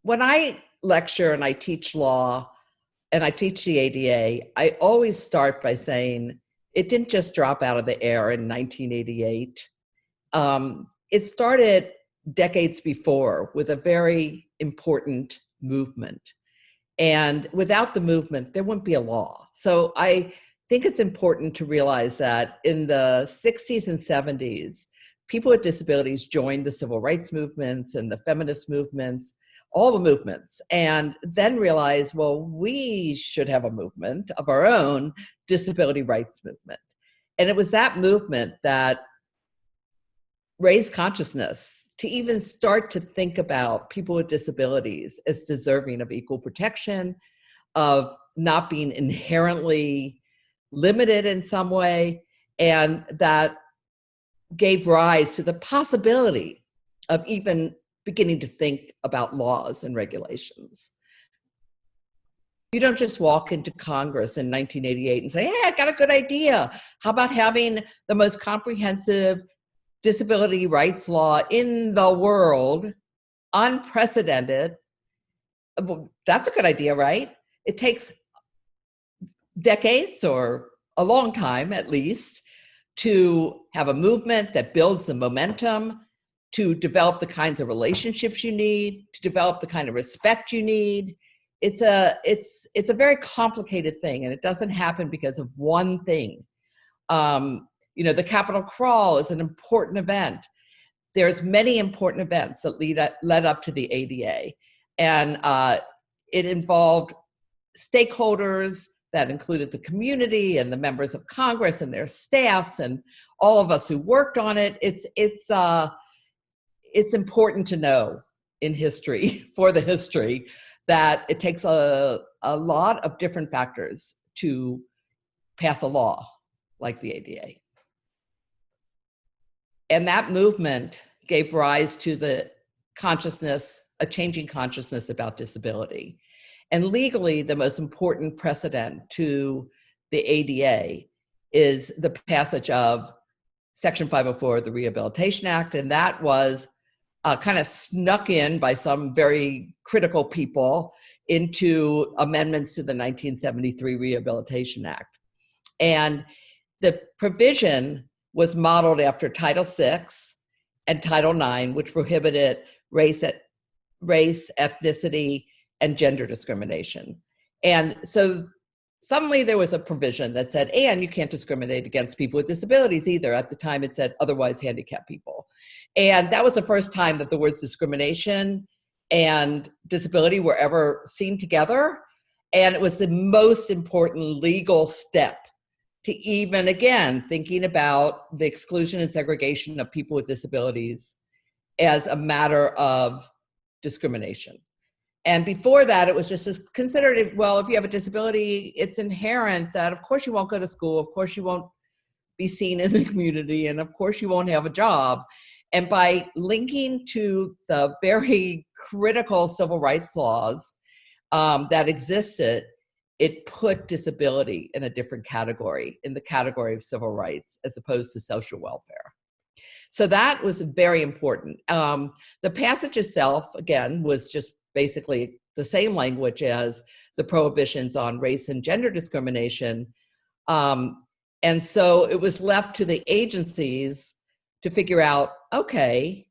when I lecture and I teach law and I teach the ADA, I always start by saying it didn't just drop out of the air in 1988. It started decades before with a very important movement. And without the movement, there wouldn't be a law. So I think it's important to realize that in the 60s and 70s, people with disabilities joined the civil rights movements and the feminist movements, all the movements, and then realized, well, we should have a movement of our own, disability rights movement. And it was that movement that raised consciousness to even start to think about people with disabilities as deserving of equal protection, of not being inherently limited in some way, and that gave rise to the possibility of even beginning to think about laws and regulations. You don't just walk into Congress in 1988 and say, hey, I got a good idea. How about having the most comprehensive disability rights law in the world, unprecedented? Well, that's a good idea, right? It takes decades or a long time at least to have a movement that builds the momentum, to develop the kinds of relationships you need, to develop the kind of respect you need. It's a very complicated thing, and it doesn't happen because of one thing. You know, the Capitol Crawl is an important event. There's many important events that led up to the ADA, and it involved stakeholders that included the community and the members of Congress and their staffs and all of us who worked on it. It's important to know in history, for the history, that it takes a lot of different factors to pass a law like the ADA. And that movement gave rise to the consciousness, a changing consciousness about disability. And legally, the most important precedent to the ADA is the passage of Section 504 of the Rehabilitation Act, and that was kind of snuck in by some very critical people into amendments to the 1973 Rehabilitation Act. And the provision was modeled after Title VI and Title IX, which prohibited race, ethnicity, and gender discrimination. And so suddenly there was a provision that said, and you can't discriminate against people with disabilities either. At the time it said otherwise handicapped people. And that was the first time that the words discrimination and disability were ever seen together. And it was the most important legal step to even, again, thinking about the exclusion and segregation of people with disabilities as a matter of discrimination. And before that, it was just considered, well, if you have a disability, it's inherent that of course you won't go to school, of course you won't be seen in the community, and of course you won't have a job. And by linking to the very critical civil rights laws that existed, it put disability in a different category, in the category of civil rights, as opposed to social welfare. So that was very important. The passage itself, again, was just basically the same language as the prohibitions on race and gender discrimination. And so it was left to the agencies to figure out, okay,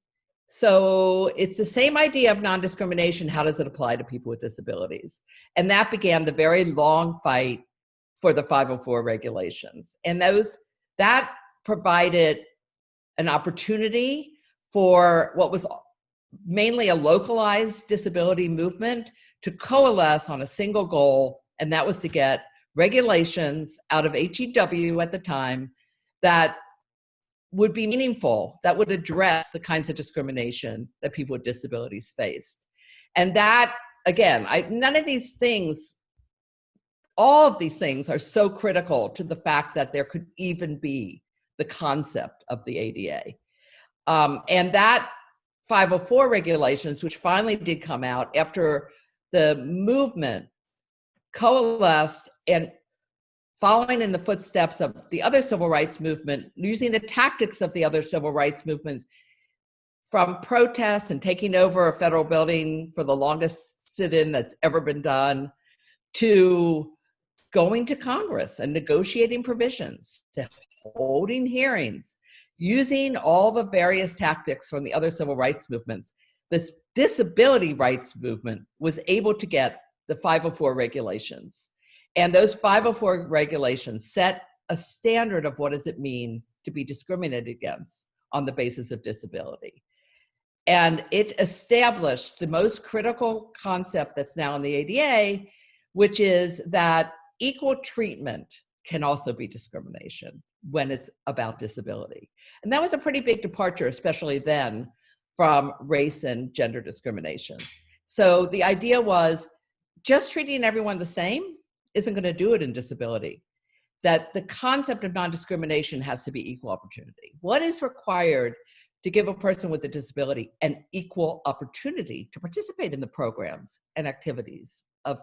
so it's the same idea of non-discrimination. How does it apply to people with disabilities? And that began the very long fight for the 504 regulations. And that provided an opportunity for what was mainly a localized disability movement to coalesce on a single goal, and that was to get regulations out of HEW at the time that would be meaningful, that would address the kinds of discrimination that people with disabilities faced. And that, again, none of these things, all of these things are so critical to the fact that there could even be the concept of the ADA. And that 504 regulations, which finally did come out after the movement coalesced and following in the footsteps of the other civil rights movement, using the tactics of the other civil rights movement, from protests and taking over a federal building for the longest sit-in that's ever been done, to going to Congress and negotiating provisions, to holding hearings, using all the various tactics from the other civil rights movements. This disability rights movement was able to get the 504 regulations. And those 504 regulations set a standard of what does it mean to be discriminated against on the basis of disability. And it established the most critical concept that's now in the ADA, which is that equal treatment can also be discrimination when it's about disability. And that was a pretty big departure, especially then, from race and gender discrimination. So the idea was just treating everyone the same isn't going to do it in disability. That the concept of non-discrimination has to be equal opportunity. What is required to give a person with a disability an equal opportunity to participate in the programs and activities of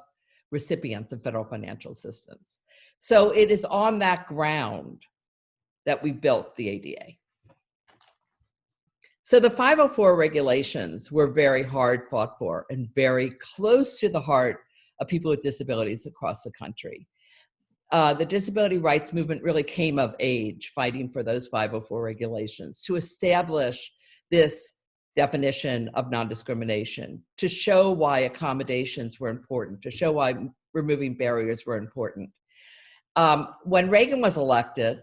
recipients of federal financial assistance? So it is on that ground that we built the ADA. So the 504 regulations were very hard fought for and very close to the heart of people with disabilities across the country. The disability rights movement really came of age fighting for those 504 regulations to establish this definition of non-discrimination, to show why accommodations were important, to show why removing barriers were important. When Reagan was elected,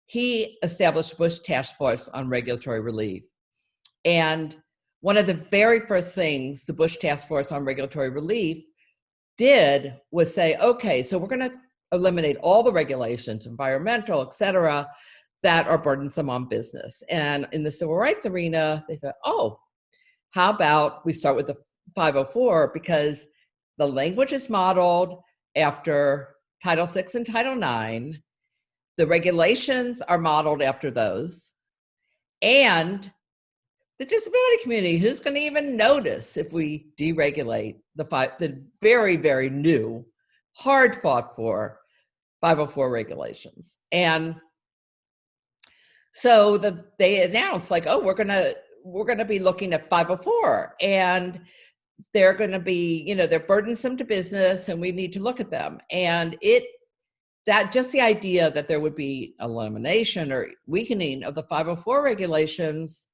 he established the Bush Task Force on Regulatory Relief. And one of the very first things the Bush Task Force on Regulatory Relief did was say, okay, so we're going to eliminate all the regulations, environmental, et cetera, that are burdensome on business. And in the civil rights arena, they thought, oh, how about we start with the 504, because the language is modeled after Title VI and Title IX. The regulations are modeled after those. And the disability community, who's going to even notice if we deregulate the very, very new, hard fought for 504 regulations? And so they announced, like, oh, we're gonna be looking at 504, and they're gonna be, they're burdensome to business, and we need to look at them. And that just the idea that there would be elimination or weakening of the 504 regulations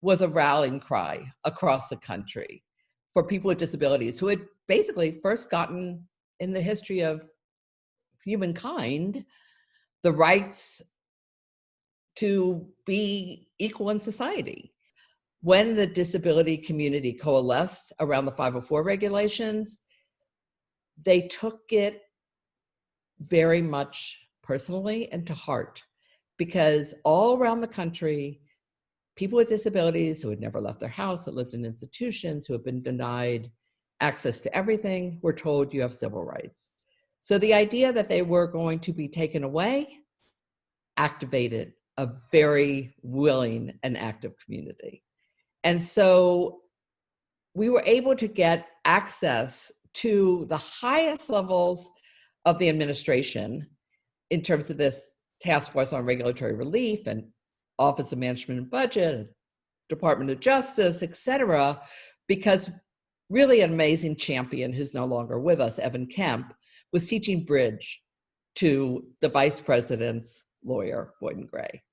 was a rallying cry across the country for people with disabilities who had basically first gotten in the history of humankind the rights to be equal in society. When the disability community coalesced around the 504 regulations, they took it very much personally and to heart, because all around the country, people with disabilities who had never left their house, that lived in institutions, who have been denied access to everything, were told you have civil rights. So the idea that they were going to be taken away activated a very willing and active community. And so we were able to get access to the highest levels of the administration in terms of this Task Force on Regulatory Relief and Office of Management and Budget, Department of Justice, et cetera, because really an amazing champion who's no longer with us, Evan Kemp, was teaching bridge to the vice president's lawyer, Boyden Gray.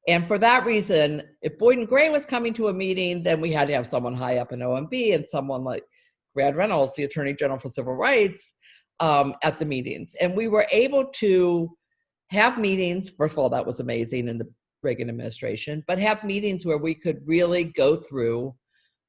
And for that reason, if Boyden Gray was coming to a meeting, then we had to have someone high up in OMB and someone like Brad Reynolds, the Attorney General for Civil Rights, at the meetings. And we were able to have meetings. First of all, that was amazing in the Reagan administration, but have meetings where we could really go through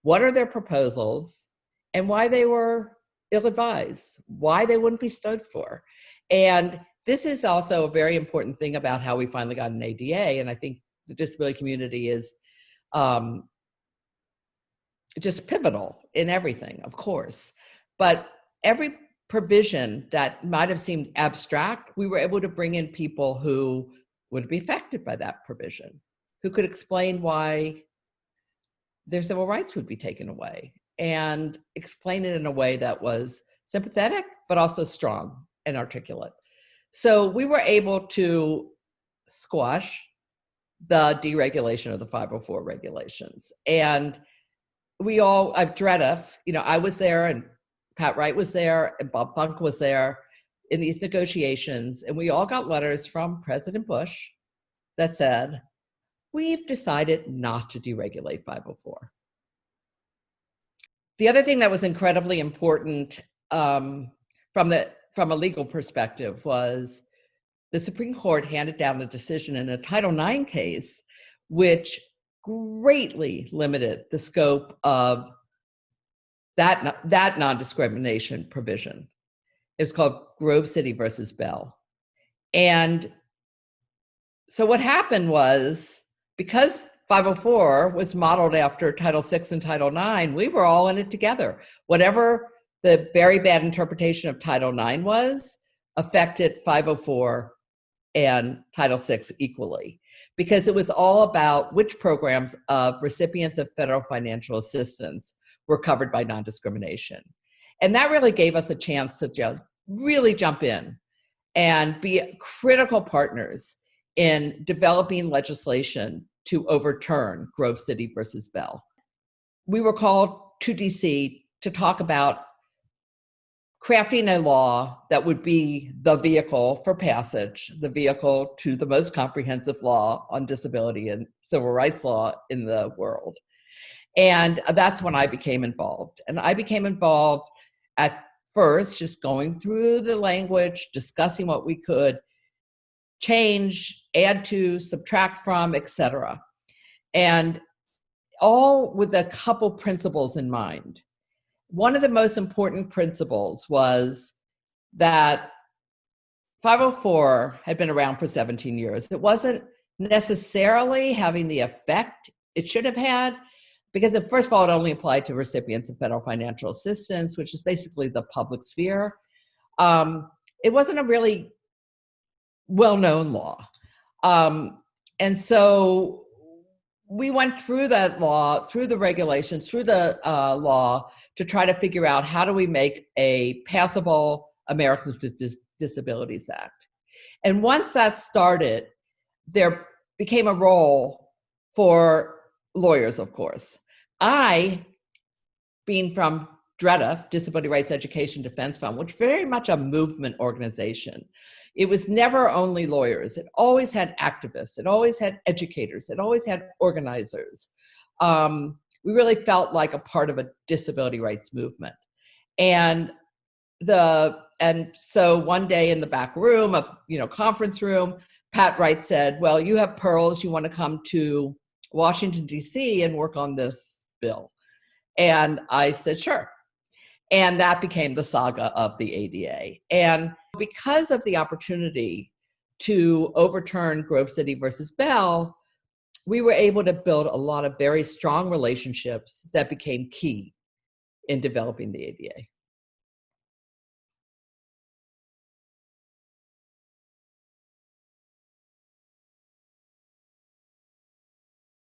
what are their proposals and why they were ill-advised, why they wouldn't be stood for. And this is also a very important thing about how we finally got an ADA. And I think the disability community is just pivotal in everything, of course. But every provision that might have seemed abstract, we were able to bring in people who would be affected by that provision, who could explain why their civil rights would be taken away, and explain it in a way that was sympathetic, but also strong and articulate. So we were able to squash the deregulation of the 504 regulations. And we all, DREDF, I was there, and Pat Wright was there, and Bob Funk was there in these negotiations, and we all got letters from President Bush that said, we've decided not to deregulate 504. The other thing that was incredibly important from a legal perspective was the Supreme Court handed down the decision in a Title IX case, which greatly limited the scope of that non-discrimination provision. It was called Grove City versus Bell. And so what happened was, because 504 was modeled after Title VI and Title IX, we were all in it together. Whatever the very bad interpretation of Title IX was, affected 504 and Title VI equally, because it was all about which programs of recipients of federal financial assistance were covered by non-discrimination. And that really gave us a chance to really jump in and be critical partners in developing legislation to overturn Grove City versus Bell. We were called to DC to talk about crafting a law that would be the vehicle for passage, the vehicle to the most comprehensive law on disability and civil rights law in the world. And that's when I became involved. And I became involved at first just going through the language, discussing what we could change, add to, subtract from, etc. And all with a couple principles in mind. One of the most important principles was that 504 had been around for 17 years. It wasn't necessarily having the effect it should have had, because first of all, it only applied to recipients of federal financial assistance, which is basically the public sphere. It wasn't a really well-known law. And so we went through that law, through the regulations, through the law, to try to figure out how do we make a passable Americans with Disabilities Act. And once that started, there became a role for lawyers, of course. I, being from DREDF, Disability Rights Education Defense Fund, which is very much a movement organization. It was never only lawyers. It always had activists. It always had educators. It always had organizers. We really felt like a part of a disability rights movement. And so one day in the back room of, conference room, Pat Wright said, well, you have pearls. You want to come to Washington, D.C. and work on this bill? And I said, sure. And that became the saga of the ADA. And because of the opportunity to overturn Grove City versus Bell, we were able to build a lot of very strong relationships that became key in developing the ADA.